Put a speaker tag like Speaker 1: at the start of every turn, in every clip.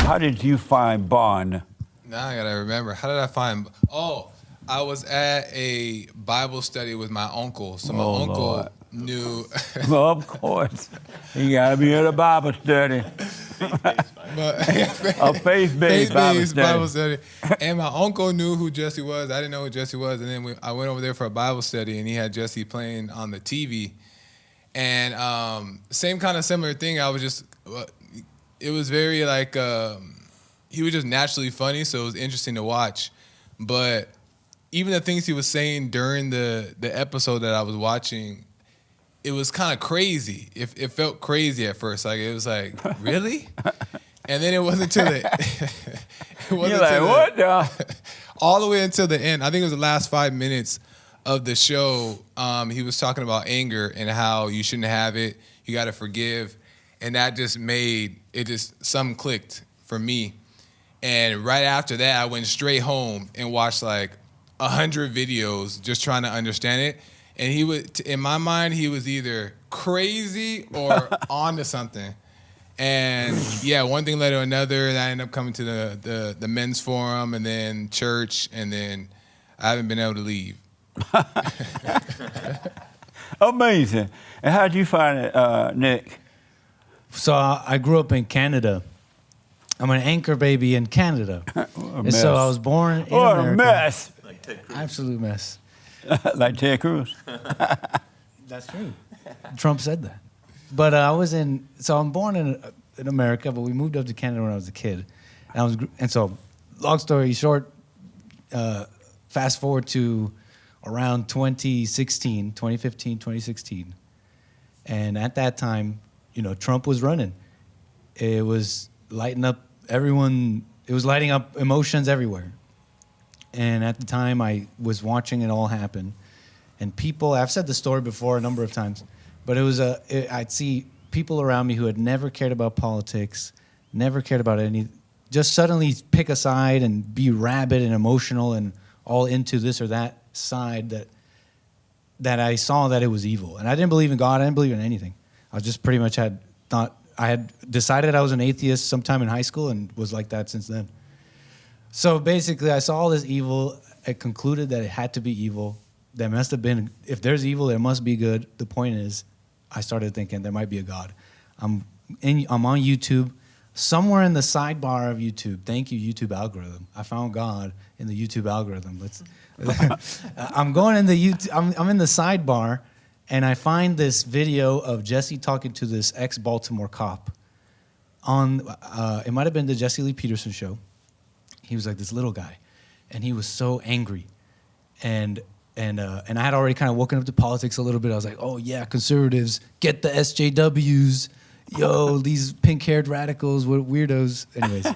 Speaker 1: how did you find Bond?
Speaker 2: Now I gotta remember. How did I find? Oh, I was at a Bible study with my uncle. So my uncle
Speaker 1: Lord.
Speaker 2: knew.
Speaker 1: Well, of course. You got to be at a Bible study. A faith-based Bible study.
Speaker 2: And my uncle knew who Jesse was. I didn't know who Jesse was. And then I went over there for a Bible study, and he had Jesse playing on the TV. And same kind of similar thing. I was just, it was very like, he was just naturally funny, so it was interesting to watch. But even the things he was saying during the episode that I was watching, it was kind of crazy. It felt crazy at first. Like, it was like, really? And then it wasn't until
Speaker 1: You're like, what the?
Speaker 2: All the way until the end. I think it was the last 5 minutes of the show. He was talking about anger and how you shouldn't have it. You got to forgive. And that just made it just, something clicked for me. And right after that, I went straight home and watched like 100 videos just trying to understand it. And he would, in my mind, he was either crazy or onto something. And yeah, one thing led to another, and I ended up coming to the men's forum and then church, and then I haven't been able to leave.
Speaker 1: Amazing. And how did you find it, Nick?
Speaker 3: So I grew up in Canada. I'm an anchor baby in Canada. And so I was born in
Speaker 1: What
Speaker 3: America.
Speaker 1: a mess.
Speaker 4: Like Ted Cruz.
Speaker 3: Absolute mess.
Speaker 1: Like Ted Cruz.
Speaker 3: That's true. Trump said that. But I'm born in America, but we moved up to Canada when I was a kid. And so, long story short, fast forward to around 2015, 2016. And at that time, Trump was running. It was lighting up everyone. It was lighting up emotions everywhere. And at the time, I was watching it all happen. And people, I've said the story before a number of times, but I'd see people around me who had never cared about politics, never cared about any, just suddenly pick a side and be rabid and emotional and all into this or that side that I saw that it was evil. And I didn't believe in God. I didn't believe in anything. I just pretty much I had decided I was an atheist sometime in high school and was like that since then. So basically, I saw all this evil. I concluded that it had to be evil. There must have been, if there's evil, there must be good. The point is, I started thinking there might be a God. I'm on YouTube. Somewhere in the sidebar of YouTube, thank you, YouTube algorithm. I found God in the YouTube algorithm. I'm going in the YouTube. I'm in the sidebar, and I find this video of Jesse talking to this ex-Baltimore cop. It might have been the Jesse Lee Peterson show. He was like this little guy, and he was so angry, and I had already kind of woken up to politics a little bit. I was like, oh yeah, conservatives, get the SJWs, yo, these pink-haired radicals, what weirdos. Anyways,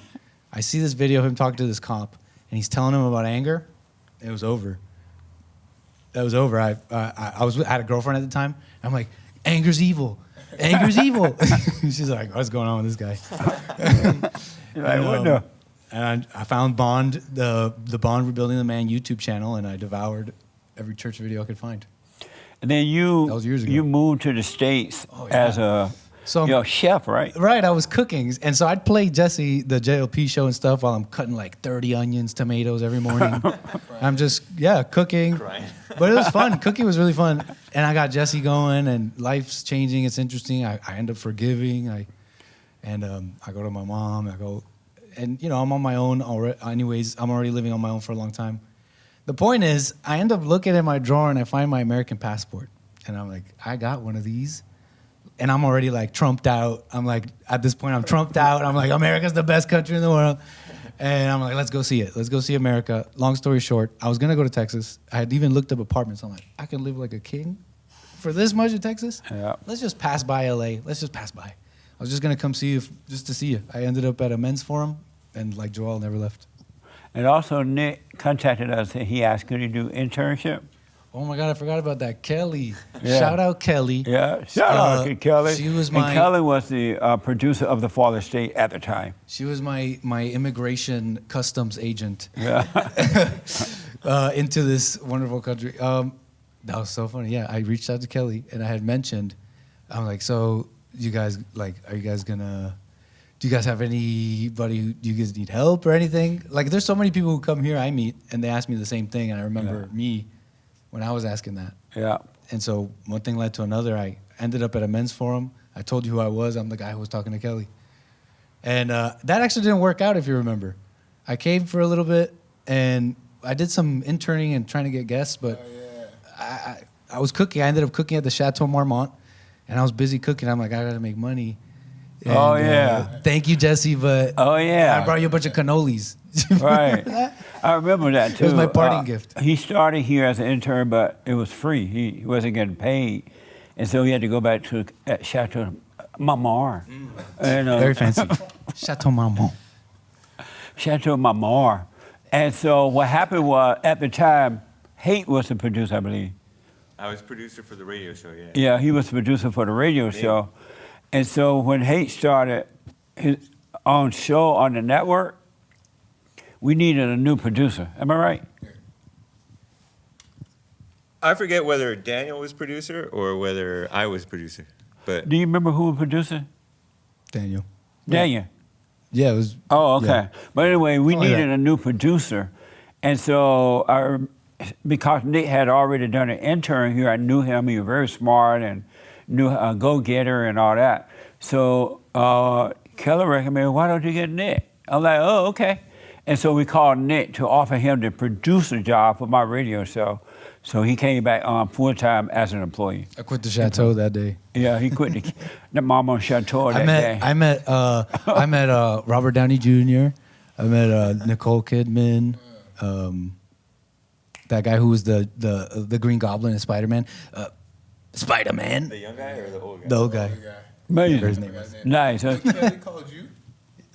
Speaker 3: I see this video of him talking to this cop, and he's telling him about anger. It was over. That was over. I had a girlfriend at the time. I'm like, anger's evil. Anger's evil. She's like, what's going on with this guy?
Speaker 1: You're like, what the?
Speaker 3: And I found Bond, the Bond Rebuilding the Man YouTube channel, and I devoured every church video I could find.
Speaker 1: And then
Speaker 3: That was years ago.
Speaker 1: you moved to the States as a chef, right?
Speaker 3: Right, I was cooking. And so I'd play Jesse, the JLP show and stuff, while I'm cutting like 30 onions, tomatoes every morning. I'm just, cooking. Crying. But it was fun. Cooking was really fun. And I got Jesse going, and life's changing. It's interesting. I end up forgiving. I go to my mom. I'm on my own already. Anyways, I'm already living on my own for a long time. The point is, I end up looking at my drawer, and I find my American passport. And I'm like, I got one of these. And I'm already like trumped out. I'm like, at this point, I'm trumped out. I'm like, America's the best country in the world. And I'm like, let's go see it. Let's go see America. Long story short, I was going to go to Texas. I had even looked up apartments. I'm like, I can live like a king for this much in Texas?
Speaker 1: Yeah.
Speaker 3: Let's just pass by LA. Let's just pass by. I was just going to come see you just to see you. I ended up at a men's forum, and like Joel, never left.
Speaker 1: And also, Nick contacted us, and he asked, could he do internship?
Speaker 3: Oh my God, I forgot about that. Kelly.
Speaker 1: Yeah.
Speaker 3: Shout out Kelly.
Speaker 1: Yeah, shout out to Kelly.
Speaker 3: She was
Speaker 1: and Kelly was the producer of The Father State at the time.
Speaker 3: She was my immigration customs agent.
Speaker 1: Yeah.
Speaker 3: Into this wonderful country. That was so funny. Yeah, I reached out to Kelly, and I had mentioned, I'm like, so you guys, like, are you guys gonna do you guys have anybody? Do you guys need help or anything? Like, there's so many people who come here I meet, and they ask me the same thing. And I remember me when I was asking that.
Speaker 1: Yeah.
Speaker 3: And so one thing led to another. I ended up at a men's forum. I told you who I was. I'm the guy who was talking to Kelly. And that actually didn't work out, if you remember. I came for a little bit, and I did some interning and trying to get guests, but I was cooking. I ended up cooking at the Chateau Marmont, and I was busy cooking. I'm like, I got to make money. And, thank you, Jesse, but I brought you a bunch of cannolis.
Speaker 1: Right. I remember that, too.
Speaker 3: It was my parting gift.
Speaker 1: He started here as an intern, but it was free. He wasn't getting paid. And so he had to go back to Chateau Marmont. And,
Speaker 3: Very fancy. Chateau Marmont.
Speaker 1: Chateau Marmont. And so what happened was, at the time, Hake was the producer, I believe.
Speaker 4: I was producer for the radio show, yeah.
Speaker 1: Yeah, he was the producer for the radio show. And so when Hake started his own show on the network, we needed a new producer. Am I right?
Speaker 4: I forget whether Daniel was producer or whether I was producer. But
Speaker 1: Do you remember who was producer?
Speaker 3: Daniel.
Speaker 1: Daniel.
Speaker 3: Yeah, it was.
Speaker 1: Oh, okay.
Speaker 3: Yeah.
Speaker 1: But anyway, we
Speaker 3: Something like
Speaker 1: needed
Speaker 3: that.
Speaker 1: a new producer. And so because Nick had already done an intern here, I knew him. He was very smart and knew a go-getter and all that. So Kelly recommended, why don't you get Nick? I'm like, oh, okay. And so we called Nick to offer him the producer job for my radio show. So he came back on full-time as an employee.
Speaker 3: I quit the Chateau that day.
Speaker 1: Yeah, he quit the Marmont Chateau that day.
Speaker 3: I met Robert Downey Jr. I met Nicole Kidman. That guy who was the Green Goblin in Spider-Man. Spider-Man.
Speaker 4: the young guy or the old guy?
Speaker 3: The old guy.
Speaker 1: Amazing.
Speaker 3: Whatever his name is.
Speaker 1: Nice.
Speaker 2: Kelly called you?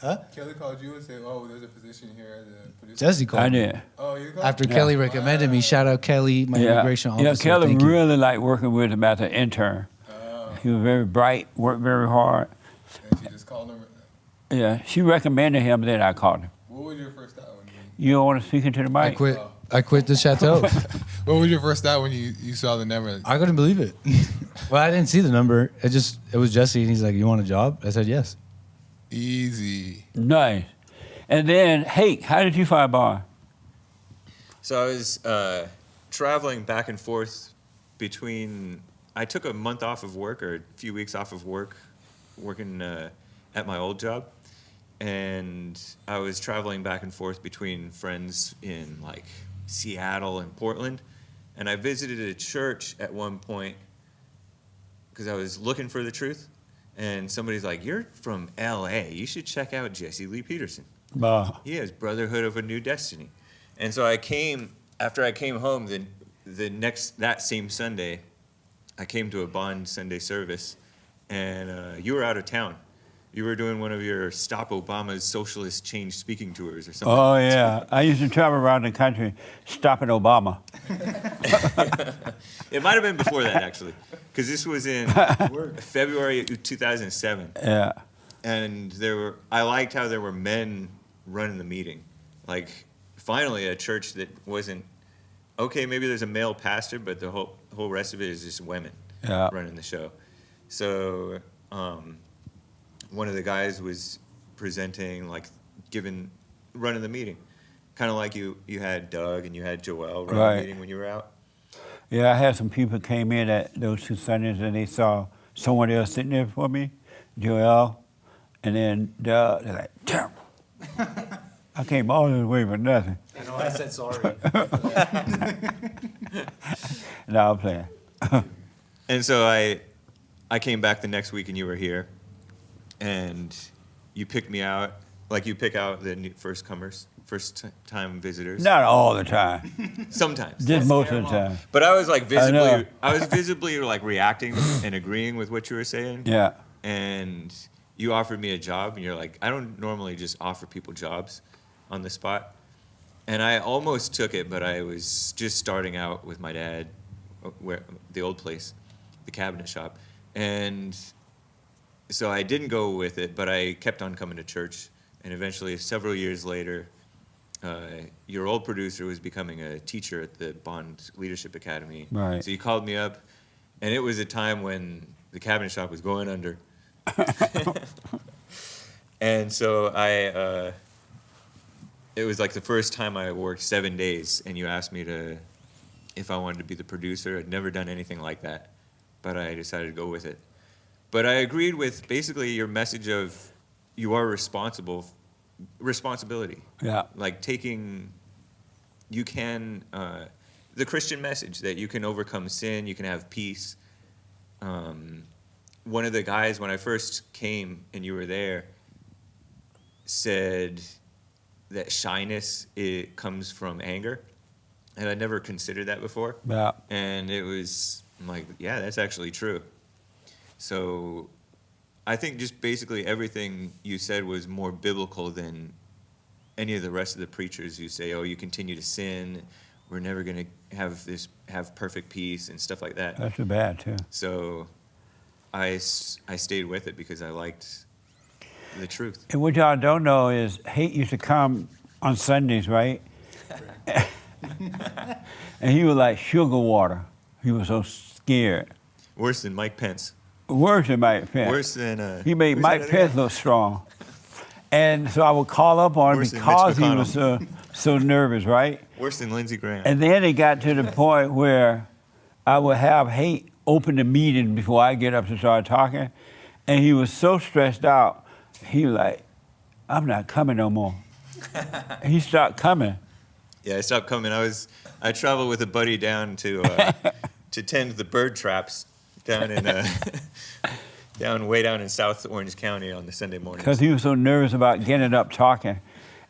Speaker 3: Huh?
Speaker 2: Kelly called you and said, oh, there's a position here as a producer?
Speaker 3: Jesse called
Speaker 1: I
Speaker 3: me.
Speaker 1: did.
Speaker 2: Oh, you called?
Speaker 3: After Kelly recommended me, shout out Kelly, my immigration officer.
Speaker 1: Yeah, Kelly
Speaker 3: Thank you.
Speaker 1: really liked working with him as an intern. He was very bright, worked very hard.
Speaker 2: And she just called him.
Speaker 1: Yeah, she recommended him, then I called him.
Speaker 2: What was your first thought when
Speaker 1: You don't want to speak into the mic?
Speaker 3: I quit the Chateau.
Speaker 2: What was your first thought when you saw the number?
Speaker 3: I couldn't believe it. Well, I didn't see the number. It was Jesse, and he's like, "You want a job?" I said, "Yes."
Speaker 2: Easy.
Speaker 1: Nice. And then, Hake, how did you find Bar?
Speaker 4: So I was traveling back and forth between. I took a month off of work or a few weeks off of work, working at my old job, and I was traveling back and forth between friends in like Seattle and Portland, and I visited a church at one point because I was looking for the truth, and somebody's like, "You're from L.A. You should check out Jesse Lee Peterson.
Speaker 1: Bar.
Speaker 4: He has Brotherhood of a New Destiny." And so after I came home, that same Sunday, I came to a Bond Sunday service, and you were out of town. You were doing one of your Stop Obama's Socialist Change speaking tours or something.
Speaker 1: Oh, yeah. I used to travel around the country stopping Obama.
Speaker 4: It might have been before that, actually, because this was in February of 2007.
Speaker 1: Yeah.
Speaker 4: And I liked how there were men running the meeting. Like, finally, a church that wasn't, okay, maybe there's a male pastor, but the whole rest of it is just women running the show. So one of the guys was presenting, like, running the meeting. Kind of like you had Doug and you had Joel running the meeting when you were out.
Speaker 1: Yeah, I had some people came in at those 2 Sundays and they saw someone else sitting there for me, Joel, and then Doug. They're like, "Damn." I came all the way for nothing.
Speaker 3: I know I said sorry.
Speaker 1: No, I'm playing.
Speaker 4: And so I came back the next week and you were here, and you picked me out, like you pick out the first-time visitors.
Speaker 1: Not all the time.
Speaker 4: Sometimes.
Speaker 1: Just most of the time.
Speaker 4: But I was like
Speaker 1: know.
Speaker 4: visibly like reacting and agreeing with what you were saying.
Speaker 1: Yeah.
Speaker 4: And you offered me a job, and you're like, I don't normally just offer people jobs on the spot. And I almost took it, but I was just starting out with my dad, the old place, the cabinet shop. And so I didn't go with it, but I kept on coming to church. And eventually, several years later, your old producer was becoming a teacher at the Bond Leadership Academy.
Speaker 1: Right.
Speaker 4: So you called me up, and it was a time when the cabinet shop was going under. And so it was like the first time I worked 7 days, and you asked me if I wanted to be the producer. I'd never done anything like that, but I decided to go with it. But I agreed with basically your message of you are responsibility.
Speaker 1: Yeah.
Speaker 4: Like the Christian message that you can overcome sin, you can have peace. One of the guys, when I first came and you were there, said that shyness, it comes from anger. And I'd never considered that before.
Speaker 1: Yeah.
Speaker 4: And I'm like, yeah, that's actually true. So I think just basically everything you said was more biblical than any of the rest of the preachers who say, oh, you continue to sin, we're never going to have perfect peace and stuff like that.
Speaker 1: That's too bad, too.
Speaker 4: So I stayed with it because I liked the truth.
Speaker 1: And what y'all don't know is Hake used to come on Sundays, right? And he was like sugar water. He was so scared.
Speaker 4: Worse than Mike Pence.
Speaker 1: Worse than Mike Pence.
Speaker 4: Worse than...
Speaker 1: He made
Speaker 4: who's
Speaker 1: Mike
Speaker 4: that
Speaker 1: Pence
Speaker 4: other
Speaker 1: look strong. And so I would call up on him
Speaker 4: Worse than
Speaker 1: because
Speaker 4: Mitch
Speaker 1: he was so nervous, right?
Speaker 4: guy? Worse than Lindsey Graham.
Speaker 1: And then it got to the point where I would have Hake open the meeting before I get up to start talking. And he was so stressed out, he was like, I'm not coming no more. He stopped coming.
Speaker 4: Yeah, I stopped coming. I traveled with a buddy down to tend the bird traps down in way down in South Orange County on the Sunday mornings.
Speaker 1: Because he was so nervous about getting up talking.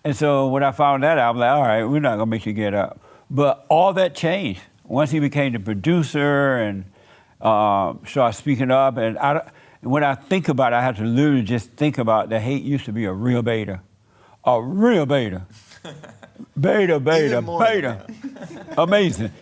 Speaker 1: And so when I found that out, I'm like, all right, we're not going to make you get up. But all that changed. Once he became the producer and started speaking up. And when I think about it, I have to literally just think about that Hake used to be a real beta. A real beta. Beta.
Speaker 4: Even more than
Speaker 1: Amazing.